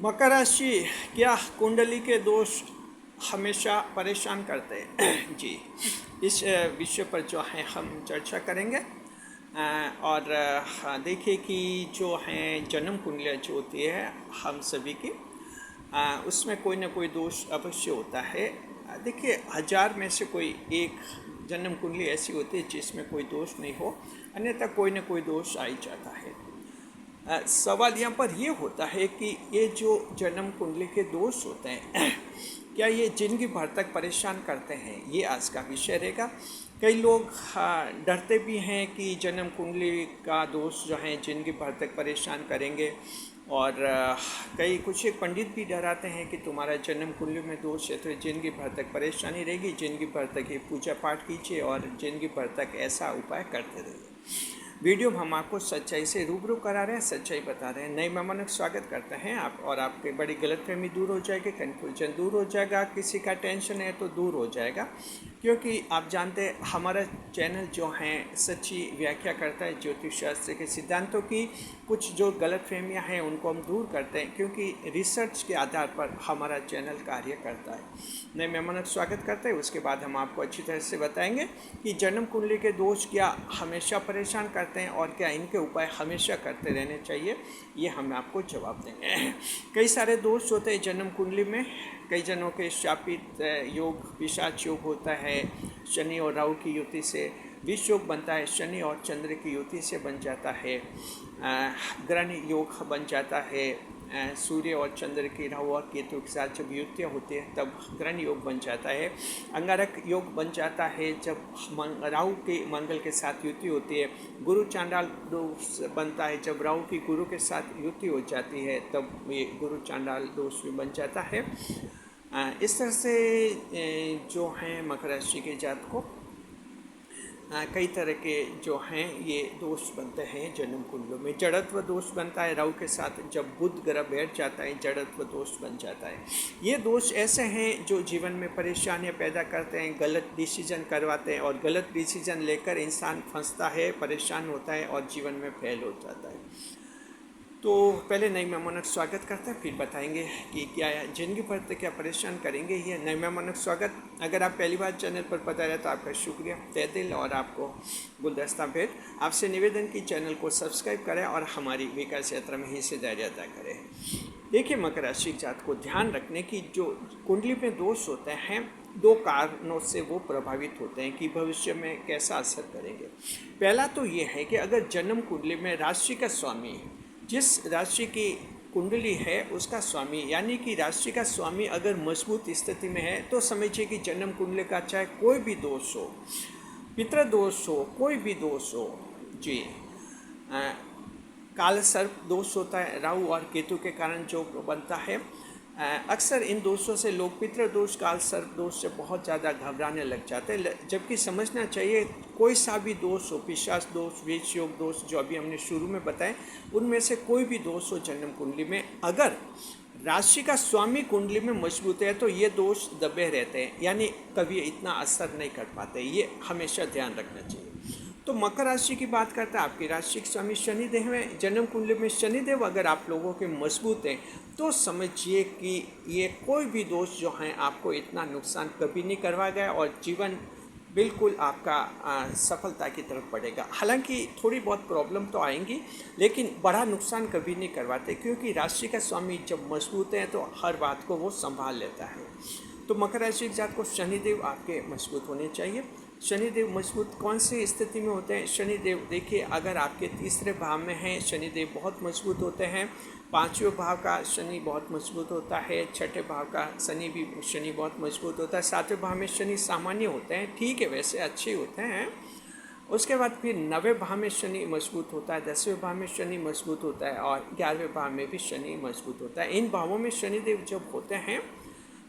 मकर राशि, क्या कुंडली के दोष हमेशा परेशान करते हैं? जी, इस विषय पर जो है हम चर्चा करेंगे। और देखिए कि जो हैं जन्म कुंडलियाँ जो होती है हम सभी की, उसमें कोई ना कोई दोष अवश्य होता है। देखिए, 1000 में से कोई एक जन्म कुंडली ऐसी होती है जिसमें कोई दोष नहीं हो, अन्यथा कोई ना कोई दोष आ ही जाता है। सवाल यहाँ पर ये होता है कि ये जो जन्म कुंडली के दोष होते हैं क्या ये जिंदगी भर तक परेशान करते हैं, ये आज का विषय रहेगा। कई लोग डरते भी हैं कि जन्म कुंडली का दोष जो है जिंदगी भर तक परेशान करेंगे, और कई कुछ एक पंडित भी डराते हैं कि तुम्हारा जन्म कुंडली में दोष है तो जिंदगी भर तक परेशानी रहेगी, जिंदगी भर तक ये पूजा पाठ कीजिए और जिंदगी भर तक ऐसा उपाय करते रहिए। वीडियो में हम आपको सच्चाई से रूबरू करा रहे हैं, सच्चाई बता रहे हैं। नए मेहमानों का स्वागत करते हैं आप, और आपके बड़ी गलतफहमी दूर हो जाएगी, कन्फ्यूजन दूर हो जाएगा, किसी का टेंशन है तो दूर हो जाएगा। क्योंकि आप जानते हैं हमारा चैनल जो है सच्ची व्याख्या करता है ज्योतिष शास्त्र के सिद्धांतों की। कुछ जो गलतफहमियां हैं उनको हम दूर करते हैं, क्योंकि रिसर्च के आधार पर हमारा चैनल कार्य करता है। नए मेहमानों का स्वागत करते हैं। उसके बाद हम आपको अच्छी तरह से बताएंगे कि जन्म कुंडली के दोष क्या हमेशा परेशान करते हैं और क्या इनके उपाय हमेशा करते रहने चाहिए, ये हम आपको जवाब देंगे। कई सारे दोष होते हैं जन्म कुंडली में। कई जनों के शापित योग पिशाच योग होता है, शनि और राहु की युति से विष योग बनता है, शनि और चंद्र की युति से बन जाता है, ग्रहण योग बन जाता है, सूर्य और चंद्र की राहु और केतु के साथ जब युतियाँ होती है तब ग्रहण योग बन जाता है, अंगारक योग बन जाता है जब राहु के मंगल के साथ युति होती है, गुरु चांडाल दोष बनता है जब राहु की गुरु के साथ युति हो जाती है तब ये गुरु चांडाल दोष भी बन जाता है। इस तरह से जो हैं मकर राशि के जातक को कई तरह के जो हैं ये दोष बनते हैं जन्म कुंडलों में। जड़त्व दोष बनता है राहु के साथ, जब बुध ग्रह बैठ जाता है जड़त्व दोष बन जाता है। ये दोष ऐसे हैं जो जीवन में परेशानियां पैदा करते हैं, गलत डिसीजन करवाते हैं, और गलत डिसीजन लेकर इंसान फंसता है, परेशान होता है और जीवन में फेल हो जाता है। तो पहले नए मेहमानों का स्वागत करते हैं, फिर बताएंगे कि क्या जिंदगी भर तक क्या परेशान करेंगे ये। नए मेहमानों का स्वागत। अगर आप पहली बार चैनल पर पधारे तो आपका शुक्रिया तहे दिल, और आपको गुलदस्ता भेंट। आपसे निवेदन की चैनल को सब्सक्राइब करें और हमारी विकास यात्रा में हिस्सेदारी अदा करें। देखिए, मकर राशि जातक को ध्यान रखने की जो कुंडली में दोष होते हैं, दो कारणों से वो प्रभावित होते हैं कि भविष्य में कैसा असर करेंगे। पहला तो ये है कि अगर जन्म कुंडली में राशि का स्वामी, जिस राशि की कुंडली है उसका स्वामी, यानी कि राशि का स्वामी अगर मजबूत स्थिति में है तो समझिए कि जन्म कुंडली का चाहे कोई भी दोष हो, पितृ दोष हो, कोई भी दोष हो, जी, काल सर्प दोष होता है राहु और केतु के कारण जो बनता है। अक्सर इन दोषों से लोग पितृ दोष, काल सर्प दोष से बहुत ज़्यादा घबराने लग जाते हैं, जबकि समझना चाहिए कोई सा भी दोष हो, पिशाच दोष, विष योग दोष जो अभी हमने शुरू में बताए, उनमें से कोई भी दोष हो जन्म कुंडली में, अगर राशि का स्वामी कुंडली में मजबूत है तो ये दोष दबे रहते हैं, यानी कभी इतना असर नहीं कर पाते। ये हमेशा ध्यान रखना चाहिए। तो मकर राशि की बात करते हैं, आपकी राशि के स्वामी शनिदेव में, जन्म कुंडली में शनिदेव अगर आप लोगों के मजबूत हैं तो समझिए कि ये कोई भी दोष जो हैं आपको इतना नुकसान कभी नहीं करवाएगा और जीवन बिल्कुल आपका सफलता की तरफ बढ़ेगा। हालांकि थोड़ी बहुत प्रॉब्लम तो आएंगी, लेकिन बड़ा नुकसान कभी नहीं करवाते, क्योंकि राशि का स्वामी जब मजबूत है तो हर बात को वो संभाल लेता है। तो मकर राशि के जातक को शनिदेव आपके मजबूत होने चाहिए। शनिदेव मजबूत कौन सी स्थिति में होते हैं? शनिदेव देखिए, अगर आपके तीसरे भाव में हैं शनिदेव बहुत मजबूत होते हैं, पांचवें भाव का शनि बहुत मजबूत होता है, छठे भाव का शनि बहुत मजबूत होता है, सातवें भाव में शनि सामान्य होते हैं, ठीक है, वैसे अच्छे होते हैं। उसके बाद फिर 9वें भाव में शनि मजबूत होता है, 10वें भाव में शनि मजबूत होता है, और 11वें भाव में भी शनि मजबूत होता है। इन भावों में शनिदेव जब होते हैं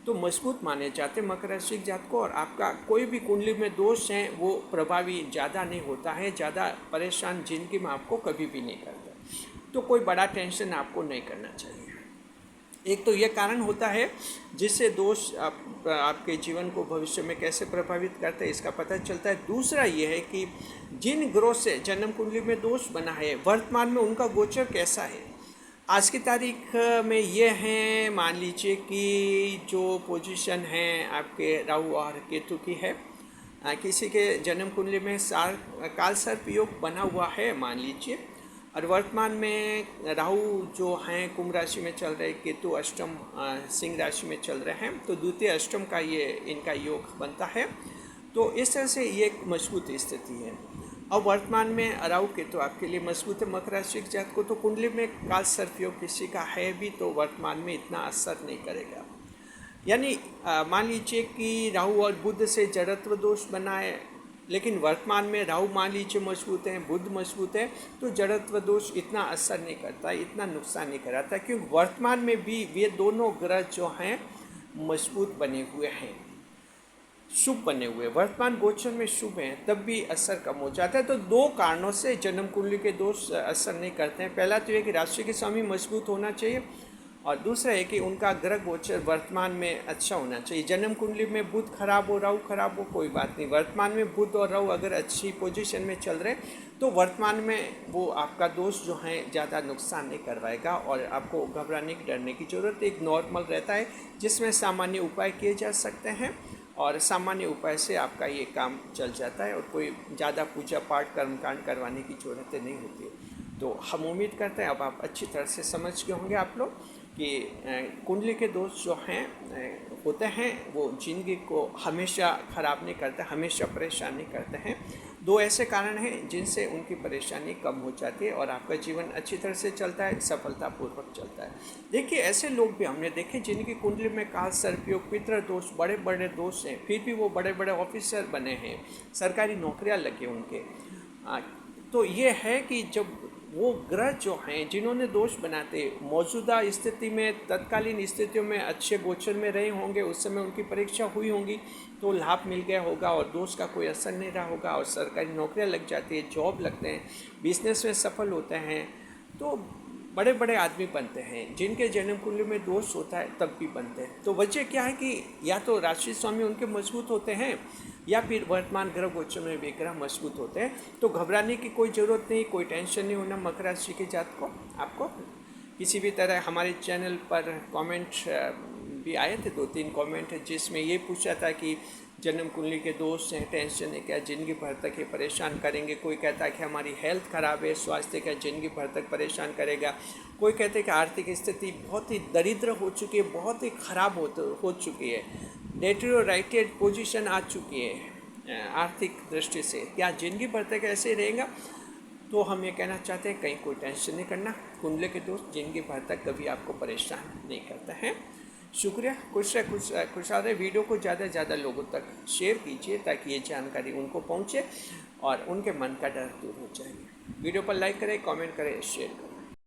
तो मजबूत माने जाते मकर राशि के जातक को, और आपका कोई भी कुंडली में दोष हैं वो प्रभावी ज़्यादा नहीं होता है, ज़्यादा परेशान जिंदगी में आपको कभी भी नहीं करता। तो कोई बड़ा टेंशन आपको नहीं करना चाहिए। एक तो ये कारण होता है जिससे दोष आपके जीवन को भविष्य में कैसे प्रभावित करते हैं इसका पता चलता है। दूसरा ये है कि जिन ग्रहों से जन्म कुंडली में दोष बना है वर्तमान में उनका गोचर कैसा है। आज की तारीख में ये हैं, मान लीजिए कि जो पोजीशन है आपके राहु और केतु की है, किसी के जन्म कुंडली में सार काल सर्प योग बना हुआ है मान लीजिए, और वर्तमान में राहु जो हैं कुंभ राशि में चल रहे, केतु अष्टम सिंह राशि में चल रहे हैं, तो द्वितीय अष्टम का ये इनका योग बनता है। तो इस तरह से ये एक मजबूत स्थिति है। अब वर्तमान में राहु केतु आपके लिए मजबूत है। मकर राशि के जातक को तो कुंडली में काल सर्प योग किसी का है भी तो वर्तमान में इतना असर नहीं करेगा। यानी मान लीजिए कि राहु और बुध से जड़त्व दोष बना है, लेकिन वर्तमान में राहु मान लीजिए मजबूत है, बुध मजबूत है, तो जड़त्व दोष इतना असर नहीं करता, इतना नुकसान नहीं कराता, क्योंकि वर्तमान में भी ये दोनों ग्रह जो हैं मजबूत बने हुए हैं, शुभ बने हुए, वर्तमान गोचर में शुभ हैं, तब भी असर कम हो जाता है। तो दो कारणों से जन्म कुंडली के दोष असर नहीं करते हैं। पहला तो ये कि राशि के स्वामी मजबूत होना चाहिए, और दूसरा है कि उनका ग्रह गोचर वर्तमान में अच्छा होना चाहिए। जन्म कुंडली में बुध खराब हो, राहु खराब हो, कोई बात नहीं, वर्तमान में बुध और राहु अगर अच्छी पोजीशन में चल रहे तो वर्तमान में वो आपका दोष जो है ज़्यादा नुकसान नहीं करवाएगा, और आपको घबराने की डरने की ज़रूरत एक नॉर्मल रहता है, जिसमें सामान्य उपाय किए जा सकते हैं, और सामान्य उपाय से आपका ये काम चल जाता है, और कोई ज़्यादा पूजा पाठ कर्मकांड करवाने की ज़रूरत नहीं होती है। तो हम उम्मीद करते हैं अब आप अच्छी तरह से समझ गए होंगे आप लोग कि कुंडली के दोष जो हैं होते हैं वो जिंदगी को हमेशा ख़राब नहीं करते, हमेशा परेशान नहीं करते हैं। दो ऐसे कारण हैं जिनसे उनकी परेशानी कम हो जाती है और आपका जीवन अच्छी तरह से चलता है, सफलतापूर्वक चलता है। देखिए ऐसे लोग भी हमने देखे जिनकी कुंडली में काल सर्प योग, पितृ दोष, बड़े बड़े दोष हैं, फिर भी वो बड़े बड़े ऑफिसर बने हैं, सरकारी नौकरियां लगे उनके। तो ये है कि जब वो ग्रह जो हैं जिन्होंने दोष बनाते मौजूदा स्थिति में, तत्कालीन स्थितियों में अच्छे गोचर में रहे होंगे, उस समय उनकी परीक्षा हुई होंगी तो लाभ मिल गया होगा और दोष का कोई असर नहीं रहा होगा, और सरकारी नौकरियां लग जाती है, जॉब लगते हैं, बिजनेस में सफल होते हैं, तो बड़े बड़े आदमी बनते हैं। जिनके जन्म कुंडली में दोष होता है तब भी बनते हैं। तो वजह क्या है कि या तो राशि स्वामी उनके मजबूत होते हैं, या फिर वर्तमान ग्रह गोचर में भी ग्रह मजबूत होते हैं। तो घबराने की कोई ज़रूरत नहीं, कोई टेंशन नहीं होना मकर राशि के जातक को। आपको किसी भी तरह हमारे चैनल पर कमेंट भी आए थे, 2-3 कमेंट, जिसमें ये पूछा था कि जन्म कुंडली के दोष हैं, टेंशन है क्या, जिंदगी भर तक ये परेशान करेंगे। कोई कहता है कि हमारी हेल्थ ख़राब है, स्वास्थ्य क्या जिंदगी भर तक परेशान करेगा। कोई कहते हैं कि आर्थिक स्थिति बहुत ही दरिद्र हो चुकी है, बहुत ही ख़राब हो चुकी है, डेटेरियोरेटेड पोजीशन आ चुकी है आर्थिक दृष्टि से, क्या जिंदगी भर तक ऐसे ही रहेगा। तो हम ये कहना चाहते हैं कहीं कोई टेंशन नहीं करना, कुंडली के दोस्त जिंदगी भर तक कभी आपको परेशान नहीं करते हैं। शुक्रिया, खुश रहे। वीडियो को ज़्यादा से ज़्यादा लोगों तक शेयर कीजिए ताकि ये जानकारी उनको पहुँचे और उनके मन का डर दूर हो जाए। वीडियो पर लाइक करें, कमेंट करें, शेयर करें।